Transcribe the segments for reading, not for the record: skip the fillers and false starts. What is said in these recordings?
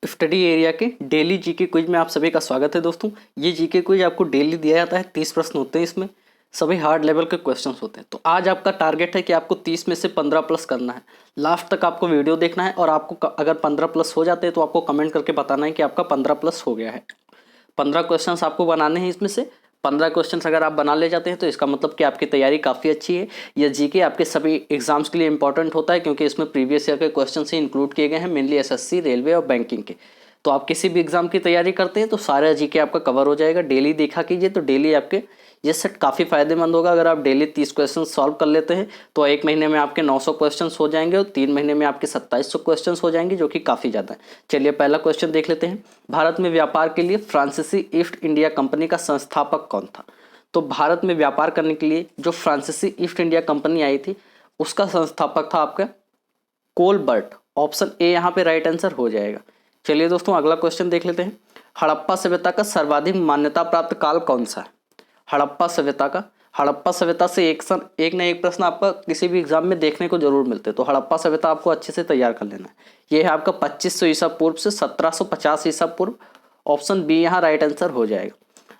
Study area के daily GK quiz में आप सभी का स्वागत है दोस्तों। ये जीके क्विज आपको डेली दिया जाता है। 30 प्रश्न होते हैं, इसमें सभी हार्ड लेवल के क्वेश्चंस होते हैं। तो आज आपका टारगेट है कि आपको 30 में से 15 प्लस करना है। लास्ट तक आपको वीडियो देखना है और आपको अगर 15 प्लस हो जाते हैं तो आपको कमेंट करके बताना है कि आपका 15 प्लस हो गया है। 15 क्वेश्चंस आपको बनाने हैं। इसमें से 15 क्वेश्चंस अगर आप बना ले जाते हैं तो इसका मतलब कि आपकी तैयारी काफ़ी अच्छी है। यह जीके आपके सभी एग्जाम्स के लिए इंपॉर्टेंट होता है क्योंकि इसमें प्रीवियस ईयर के क्वेश्चन ही इंक्लूड किए गए हैं, मेनली एसएससी, रेलवे और बैंकिंग के। तो आप किसी भी एग्जाम की तैयारी करते हैं तो सारा जीके आपका कवर हो जाएगा। डेली देखा कीजिए तो डेली आपके ये सेट काफ़ी फायदेमंद होगा। अगर आप डेली 30 क्वेश्चन सॉल्व कर लेते हैं तो एक महीने में आपके 900 क्वेश्चन हो जाएंगे और 3 महीने में आपके 2700 क्वेश्चन हो जाएंगे, जो कि काफ़ी ज़्यादा है। चलिए पहला क्वेश्चन देख लेते हैं। भारत में व्यापार के लिए फ्रांसीसी ईस्ट इंडिया कंपनी का संस्थापक कौन था? तो भारत में व्यापार करने के लिए जो फ्रांसीसी ईस्ट इंडिया कंपनी आई थी उसका संस्थापक था आपका कोलबर्ट। ऑप्शन ए यहाँ पे राइट आंसर हो जाएगा। चलिए दोस्तों अगला क्वेश्चन देख लेते हैं। हड़प्पा सभ्यता का सर्वाधिक मान्यता प्राप्त काल कौन सा है? हड़प्पा सभ्यता से एक ना एक प्रश्न आपका किसी भी एग्जाम में देखने को जरूर मिलते हैं। तो हड़प्पा सभ्यता आपको अच्छे से तैयार कर लेना है। यह है आपका 2500 ईसा पूर्व से 1750 ईसा पूर्व। ऑप्शन बी यहाँ राइट आंसर हो जाएगा।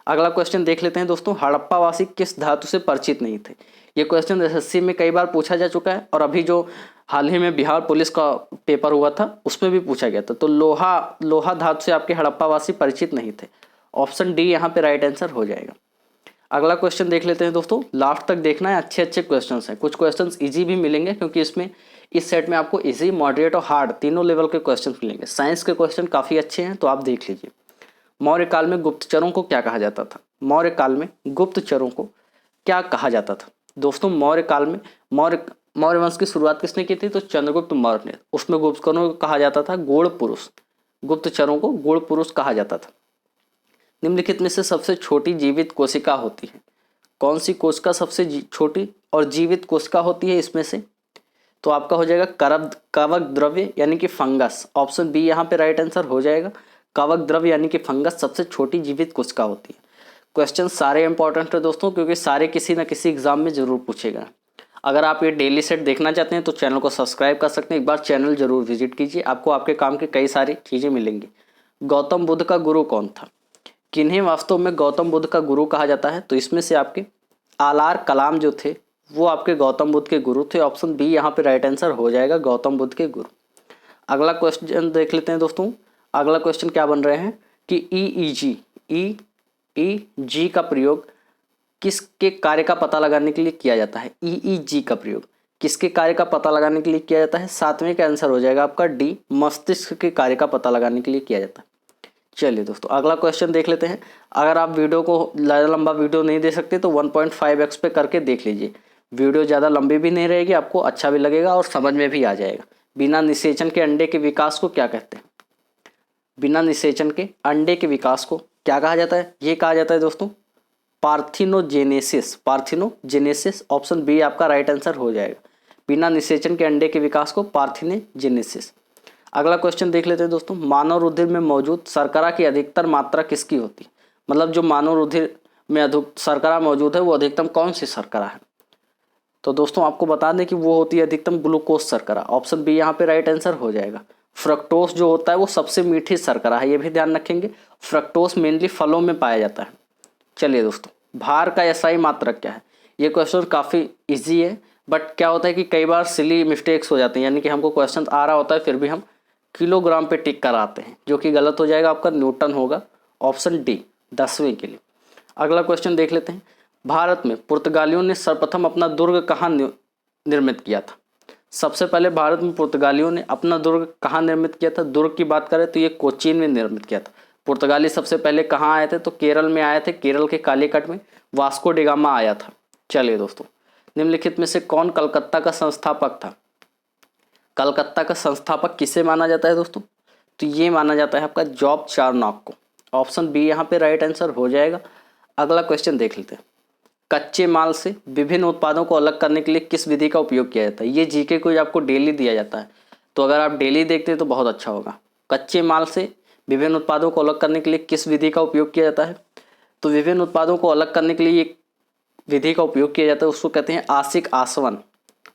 अगला क्वेश्चन देख लेते हैं दोस्तों। हड़प्पा वासी किस धातु से परिचित नहीं थे? ये क्वेश्चन एसएससी में कई बार पूछा जा चुका है और अभी जो हाल ही में बिहार पुलिस का पेपर हुआ था उसमें भी पूछा गया था। तो लोहा धातु से आपके हड़प्पा वासी परिचित नहीं थे। ऑप्शन डी यहाँ पे राइट आंसर हो जाएगा। अगला क्वेश्चन देख लेते हैं दोस्तों। लास्ट तक देखना है, अच्छे क्वेश्चन हैं। कुछ क्वेश्चन इजी भी मिलेंगे क्योंकि इस सेट में आपको इजी, मॉडरेट और हार्ड तीनों लेवल के क्वेश्चन मिलेंगे। साइंस के क्वेश्चन काफ़ी अच्छे हैं तो आप देख लीजिए। मौर्य काल में गुप्तचरों को क्या कहा जाता था? मौर्य काल में गुप्तचरों को क्या कहा जाता था? दोस्तों मौर्य काल में मौर्य वंश की शुरुआत किसने की थी? तो चंद्रगुप्त मौर्य ने। उसमें गुप्तचरों को कहा जाता था गूढ़ पुरुष। गुप्तचरों को गूढ़ पुरुष कहा जाता था। निम्नलिखित में से सबसे छोटी जीवित कोशिका होती है? कौन सी कोशिका सबसे छोटी और जीवित कोशिका होती है इसमें से? तो आपका हो जाएगा कवक द्रव्य यानी कि फंगस। ऑप्शन बी यहाँ पे राइट आंसर हो जाएगा। कवक द्रव्य यानी कि फंगस सबसे छोटी जीवित कोशिका होती है। क्वेश्चन सारे इंपॉर्टेंट है दोस्तों क्योंकि सारे किसी न किसी एग्जाम में जरूर पूछेगा। अगर आप ये डेली सेट देखना चाहते हैं तो चैनल को सब्सक्राइब कर सकते हैं। एक बार चैनल जरूर विजिट कीजिए, आपको आपके काम की कई सारी चीज़ें मिलेंगी। गौतम बुद्ध का गुरु कौन था? किन्हें वास्तव में गौतम बुद्ध का गुरु कहा जाता है? तो इसमें से आपके आलार कलाम जो थे वो आपके गौतम बुद्ध के गुरु थे। ऑप्शन बी यहाँ पे राइट आंसर हो जाएगा, गौतम बुद्ध के गुरु। अगला क्वेश्चन देख लेते हैं दोस्तों। अगला क्वेश्चन क्या बन रहे हैं कि EEG का प्रयोग किसके कार्य का पता लगाने के लिए किया जाता है? EEG का प्रयोग किसके कार्य का पता लगाने के लिए किया जाता है? 7वें का आंसर हो जाएगा आपका डी, मस्तिष्क के कार्य का पता लगाने के लिए किया जाता है। चलिए दोस्तों अगला क्वेश्चन देख लेते हैं। अगर आप वीडियो को ज़्यादा लंबा वीडियो नहीं दे सकते तो 1.5x पे करके देख लीजिए। वीडियो ज़्यादा लंबी भी नहीं रहेगी, आपको अच्छा भी लगेगा और समझ में भी आ जाएगा। बिना निषेचन के अंडे के विकास को क्या कहते हैं? बिना निषेचन के अंडे के विकास को क्या कहा जाता है? ये कहा जाता है दोस्तों पार्थिनोजेनेसिस। ऑप्शन बी आपका राइट आंसर हो जाएगा। बिना निषेचन के अंडे के विकास को पार्थिनोजेनेसिस। अगला क्वेश्चन देख लेते हैं दोस्तों। मानव रुधिर में मौजूद शर्करा की अधिकतर मात्रा किसकी होती है? मतलब जो मानव रुधिर में शर्करा मौजूद है वो अधिकतम कौन सी शर्करा है? तो दोस्तों आपको बता दें कि वो होती है अधिकतम ग्लूकोज शर्करा। ऑप्शन बी यहाँ पे राइट आंसर हो जाएगा। फ्रक्टोस जो होता है वो सबसे मीठी शर्करा है, ये भी ध्यान रखेंगे। फ्रक्टोस मेनली फलों में पाया जाता है। चलिए दोस्तों भार का एसआई मात्रक क्या है? ये क्वेश्चन काफ़ी इजी है बट क्या होता है कि कई बार सिली मिस्टेक्स हो जाती हैं, यानी कि हमको क्वेश्चन आ रहा होता है फिर भी हम किलोग्राम पे टिक कराते हैं, जो कि गलत हो जाएगा। आपका न्यूटन होगा। ऑप्शन डी 10वें के लिए। अगला क्वेश्चन देख लेते हैं। भारत में पुर्तगालियों ने सर्वप्रथम अपना दुर्ग कहाँ निर्मित किया था? सबसे पहले भारत में पुर्तगालियों ने अपना दुर्ग कहाँ निर्मित किया था? दुर्ग की बात करें तो ये कोचीन में निर्मित किया था। पुर्तगाली सबसे पहले कहाँ आए थे? तो केरल में आए थे। केरल के कालीकट में वास्को डिगामा आया था। चलिए दोस्तों निम्नलिखित में से कौन कलकत्ता का संस्थापक था? कलकत्ता का संस्थापक किसे माना जाता है दोस्तों? तो ये माना जाता है आपका जॉब चारनॉक को। ऑप्शन बी यहाँ पे राइट आंसर हो जाएगा। अगला क्वेश्चन देख लेते हैं। कच्चे माल से विभिन्न उत्पादों को अलग करने के लिए किस विधि का उपयोग किया जाता है? ये जीके को आपको डेली दिया जाता है तो अगर आप डेली देखते हैं तो बहुत अच्छा होगा। कच्चे माल से विभिन्न उत्पादों को अलग करने के लिए किस विधि का उपयोग किया जाता है? तो विभिन्न उत्पादों को अलग करने के लिए एक विधि का उपयोग किया जाता है, उसको कहते हैं आंशिक आसवन।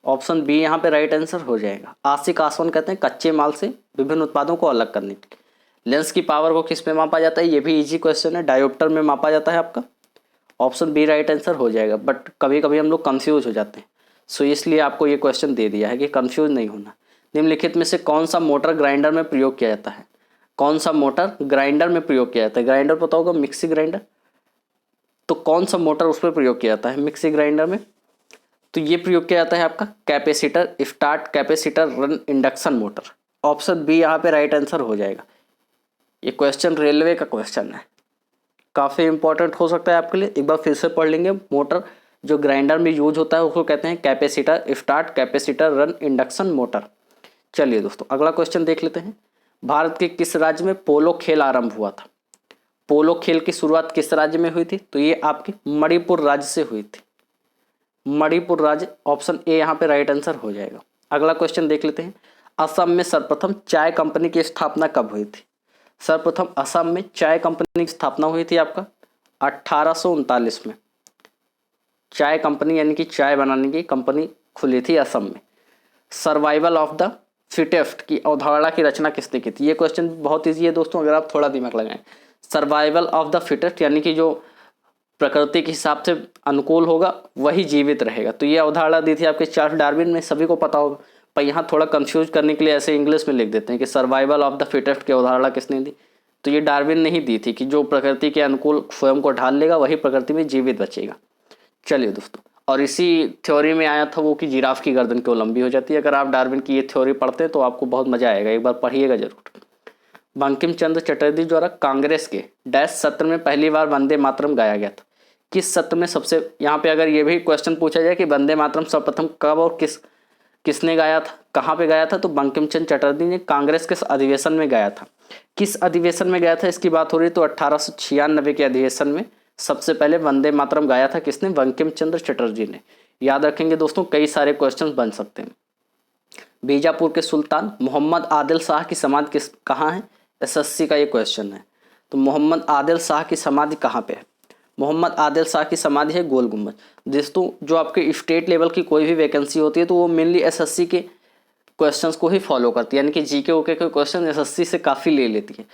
ऑप्शन बी यहाँ पे राइट आंसर हो जाएगा। आंशिक आसवन कहते हैं कच्चे माल से विभिन्न उत्पादों को अलग करने के लिए। लेंस की पावर को किस में मापा जाता है, ये भी इजी क्वेश्चन है, डायोप्टर में मापा जाता है आपका। ऑप्शन बी राइट आंसर हो जाएगा। बट कभी कभी हम लोग कंफ्यूज हो जाते हैं, सो इसलिए आपको ये क्वेश्चन दे दिया है कि कंफ्यूज नहीं होना। निम्नलिखित में से कौन सा मोटर ग्राइंडर में प्रयोग किया जाता है, कौन सा मोटर ग्राइंडर में प्रयोग किया जाता है। ग्राइंडर पता होगा, मिक्सी ग्राइंडर, तो कौन सा मोटर उस पर प्रयोग किया जाता है मिक्सी ग्राइंडर में, तो ये प्रयोग किया जाता है आपका capacitor, start capacitor run induction motor. Option B यहाँ पे राइट आंसर हो जाएगा। ये क्वेश्चन रेलवे का क्वेश्चन है, काफ़ी इंपॉर्टेंट हो सकता है आपके लिए, एक बार फिर से पढ़ लेंगे। मोटर जो ग्राइंडर में यूज होता है उसको कहते हैं capacitor, start capacitor run induction motor. चलिए दोस्तों अगला क्वेश्चन देख लेते हैं। भारत के किस राज्य में पोलो खेल आरंभ हुआ था। पोलो खेल की शुरुआत किस राज्य में हुई थी, तो ये आपकी मणिपुर राज्य से हुई थी, मणिपुर राज्य। ऑप्शन ए यहाँ पे राइट आंसर हो जाएगा। अगला क्वेश्चन देख लेते हैं। असम में सर्वप्रथम चाय कंपनी की स्थापना कब हुई थी। सर्वप्रथम असम में चाय कंपनी की स्थापना हुई थी आपका 1839 में। चाय कंपनी यानी कि चाय बनाने की कंपनी खुली थी असम में। सर्वाइवल ऑफ द फिटेस्ट की अवधारणा की रचना किसने की थी। ये क्वेश्चन बहुत ईजी है दोस्तों, अगर आप थोड़ा दिमाग लगाएं। सर्वाइवल ऑफ द फिटेस्ट यानी कि जो प्रकृति के हिसाब से अनुकूल होगा वही जीवित रहेगा, तो ये अवधारणा दी थी आपके चार्ल्स डार्विन ने, सभी को पता होगा। पर यहाँ थोड़ा कंफ्यूज करने के लिए ऐसे इंग्लिश में लिख देते हैं कि सर्वाइवल ऑफ द फिटेस्ट की अवधारणा किसने दी, तो ये डार्विन ने ही दी थी कि जो प्रकृति के अनुकूल स्वयं को ढाल लेगा वही प्रकृति में जीवित बचेगा। चलिए दोस्तों, और इसी थ्योरी में आया था वो कि जिराफ की गर्दन क्यों लंबी हो जाती है। अगर आप डार्विन की ये थ्योरी पढ़ते हैं तो आपको बहुत मजा आएगा, एक बार पढ़िएगा जरूर। बंकिम चंद्र चटर्जी द्वारा कांग्रेस के डैश सत्र में पहली बार वंदे मातरम गाया गया था। किस सत्र में सबसे, यहाँ पे अगर ये भी क्वेश्चन पूछा जाए कि वंदे मातरम सर्वप्रथम कब और किसने गाया था, कहाँ पे गाया था, तो बंकिम चंद्र चटर्जी ने कांग्रेस के अधिवेशन में गाया था। किस अधिवेशन में गया था इसकी बात हो रही है, तो 1896 के अधिवेशन में सबसे पहले वंदे मातरम गाया था किसने, बंकिम चंद्र चटर्जी ने। याद रखेंगे दोस्तों, कई सारे क्वेश्चन बन सकते हैं। बीजापुर के सुल्तान मोहम्मद आदिल शाह की समाधि कहाँ है, एसएससी का ये क्वेश्चन है। तो मोहम्मद आदिल शाह की समाधि कहाँ पे है, मोहम्मद आदिल शाह की समाधि है गोल गुम्बद। दोस्तों जो आपके स्टेट लेवल की कोई भी वैकेंसी होती है तो वो मेनली एसएससी के क्वेश्चंस को ही फॉलो करती है, यानी कि जीके ओके के क्वेश्चन एसएससी से काफ़ी ले लेती है।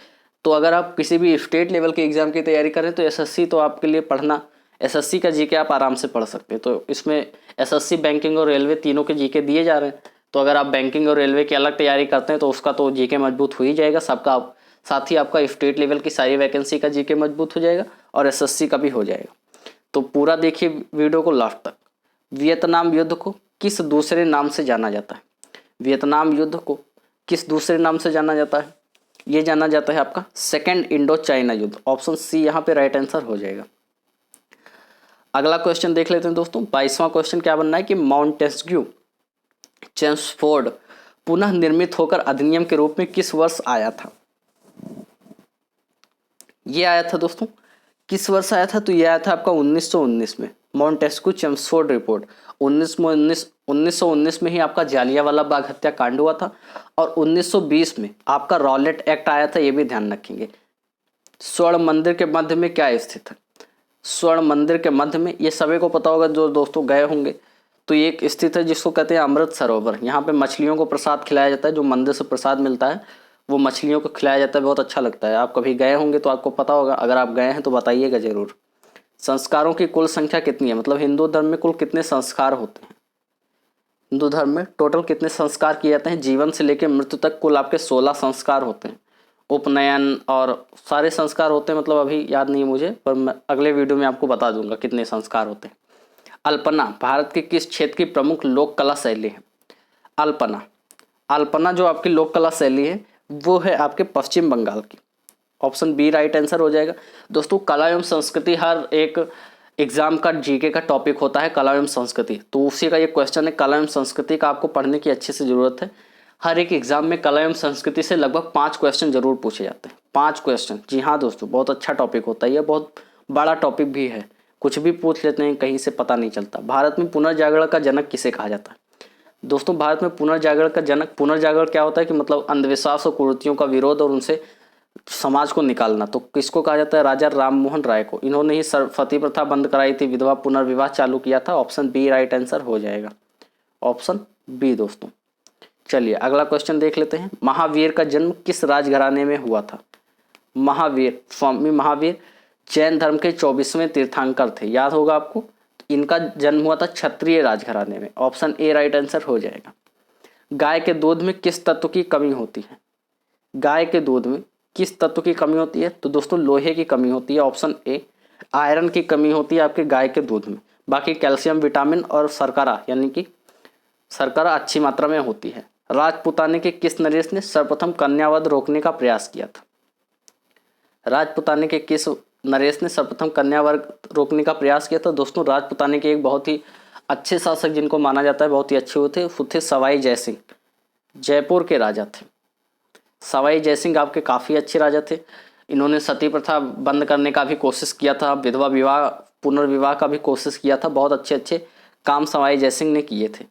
तो अगर आप किसी भी स्टेट लेवल के एग्जाम की तैयारी करें तो एसएससी तो आपके लिए पढ़ना, एसएससी का जीके आप आराम से पढ़ सकते हैं। तो इसमें एसएससी, बैंकिंग और रेलवे तीनों के जीके दिए जा रहे हैं, तो अगर आप बैंकिंग और रेलवे की अलग तैयारी करते हैं तो उसका तो जीके मजबूत हो ही जाएगा सबका, साथ ही आपका स्टेट लेवल की सारी वैकेंसी का जीके मजबूत हो जाएगा और एसएससी का भी हो जाएगा। तो पूरा देखिए वीडियो को लास्ट तक। वियतनाम युद्ध को किस दूसरे नाम से जाना जाता है, वियतनाम युद्ध को किस दूसरे नाम से जाना जाता है, ये जाना जाता है आपका सेकेंड इंडो चाइना युद्ध। ऑप्शन सी यहाँ पे राइट आंसर हो जाएगा। अगला क्वेश्चन देख लेते हैं दोस्तों। 22वां क्वेश्चन क्या बनना है कि मॉन्टेस्क्यू चेम्सफोर्ड पुनः निर्मित होकर अधिनियम के रूप में किस वर्ष आया था। ये आया था दोस्तों, किस वर्ष आया था, तो ये आया था आपका 1919 में। मॉन्टेस्क्यू चेम्सफोर्ड रिपोर्ट 1919 में ही आपका जालियांवाला बाग हत्याकांड हुआ था, और 1920 में आपका रॉलेट एक्ट आया था, ये भी ध्यान रखेंगे। स्वर्ण मंदिर के मध्य में क्या स्थित है, स्वर्ण मंदिर के मध्य में, ये सभी को पता होगा जो दोस्तों गए होंगे, तो ये एक स्थित है जिसको कहते हैं अमृत सरोवर। यहाँ पे मछलियों को प्रसाद खिलाया जाता है, जो मंदिर से प्रसाद मिलता है वो मछलियों को खिलाया जाता है, बहुत अच्छा लगता है। आप कभी गए होंगे तो आपको पता होगा, अगर आप गए हैं तो बताइएगा जरूर। संस्कारों की कुल संख्या कितनी है, मतलब हिंदू धर्म में कुल कितने संस्कार होते हैं, हिंदू धर्म में टोटल कितने संस्कार किए जाते हैं, जीवन से लेकर मृत्यु तक कुल आपके 16 संस्कार होते हैं। उपनयन और सारे संस्कार होते हैं, मतलब अभी याद नहीं है मुझे, पर मैं अगले वीडियो में आपको बता दूंगा कितने संस्कार होते हैं। अल्पना भारत के किस क्षेत्र की प्रमुख लोक कला शैली है, अल्पना, अल्पना जो आपकी लोक कला शैली है वो है आपके पश्चिम बंगाल की। ऑप्शन बी राइट आंसर हो जाएगा। दोस्तों कला एवं संस्कृति हर एक एग्जाम का जीके का टॉपिक होता है, कला एवं संस्कृति, तो उसी का ये क्वेश्चन है। कला एवं संस्कृति का आपको पढ़ने की अच्छे से जरूरत है। हर एक एग्जाम में कला एवं संस्कृति से लगभग 5 क्वेश्चन जरूर पूछे जाते हैं, 5 क्वेश्चन। जी हाँ दोस्तों, बहुत अच्छा टॉपिक होता है, यह बहुत बड़ा टॉपिक भी है, कुछ भी पूछ लेते हैं कहीं से पता नहीं चलता। भारत में पुनर्जागरण का जनक किसे कहा जाता है। दोस्तों भारत में पुनर्जागरण का जनक, पुनर्जागरण क्या होता है कि मतलब अंधविश्वास और कुरीतियों का विरोध और उनसे समाज को निकालना, तो किसको कहा जाता है, राजा राम मोहन राय को। इन्होंने ही सती प्रथा बंद कराई थी, विधवा पुनर्विवाह चालू किया था। ऑप्शन बी राइट आंसर हो जाएगा, ऑप्शन बी दोस्तों। चलिए अगला क्वेश्चन देख लेते हैं। महावीर का जन्म किस राजघराने में हुआ था? महावीर, स्वामी महावीर जैन धर्म के 24वें तीर्थंकर थे, याद होगा आपको। इनका जन्म हुआ था क्षत्रिय राजघराने में। ऑप्शन ए राइट आंसर हो जाएगा। गाय के दूध में किस तत्व की कमी होती है? गाय के दूध में किस तत्व की कमी होती है? तो दोस्तों लोहे की कमी होती है। Option A. आयरन की कमी होती है आपके गाय के दूध में। बाकी कैल्शियम, विटामिन और शर्करा यानी कि शर्करा अच्छी मात्रा में होती है। राजपुताने के किस नरेश ने सर्वप्रथम कन्यावध रोकने का प्रयास किया था? राजपुताने के किस नरेश ने सर्वप्रथम कन्यावध रोकने का प्रयास किया था? दोस्तों राजपुताने के एक बहुत ही अच्छे शासक जिनको माना जाता है बहुत ही अच्छे हुए थे, वो थे सवाई जयसिंह, जयपुर के राजा थे। सवाई जयसिंह आपके काफ़ी अच्छे राजा थे। इन्होंने सती प्रथा बंद करने का भी कोशिश किया था, विधवा विवाह, पुनर्विवाह का भी कोशिश किया था। बहुत अच्छे अच्छे काम सवाई जयसिंह ने किए थे।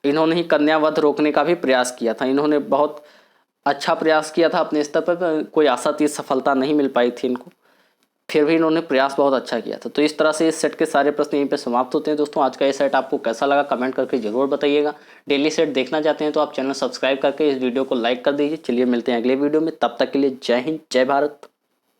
इन्होंने ही कन्यावध रोकने का भी प्रयास किया था। इन्होंने बहुत अच्छा प्रयास किया था अपने स्तर पर, कोई आशातीत सफलता नहीं मिल पाई थी इनको, फिर भी इन्होंने प्रयास बहुत अच्छा किया था। तो इस तरह से इस सेट के सारे प्रश्न यहीं पे समाप्त होते हैं। दोस्तों आज का ये सेट आपको कैसा लगा कमेंट करके जरूर बताइएगा। डेली सेट देखना चाहते हैं तो आप चैनल सब्सक्राइब करके इस वीडियो को लाइक कर दीजिए। चलिए मिलते हैं अगले वीडियो में, तब तक के लिए जय हिंद, जय भारत।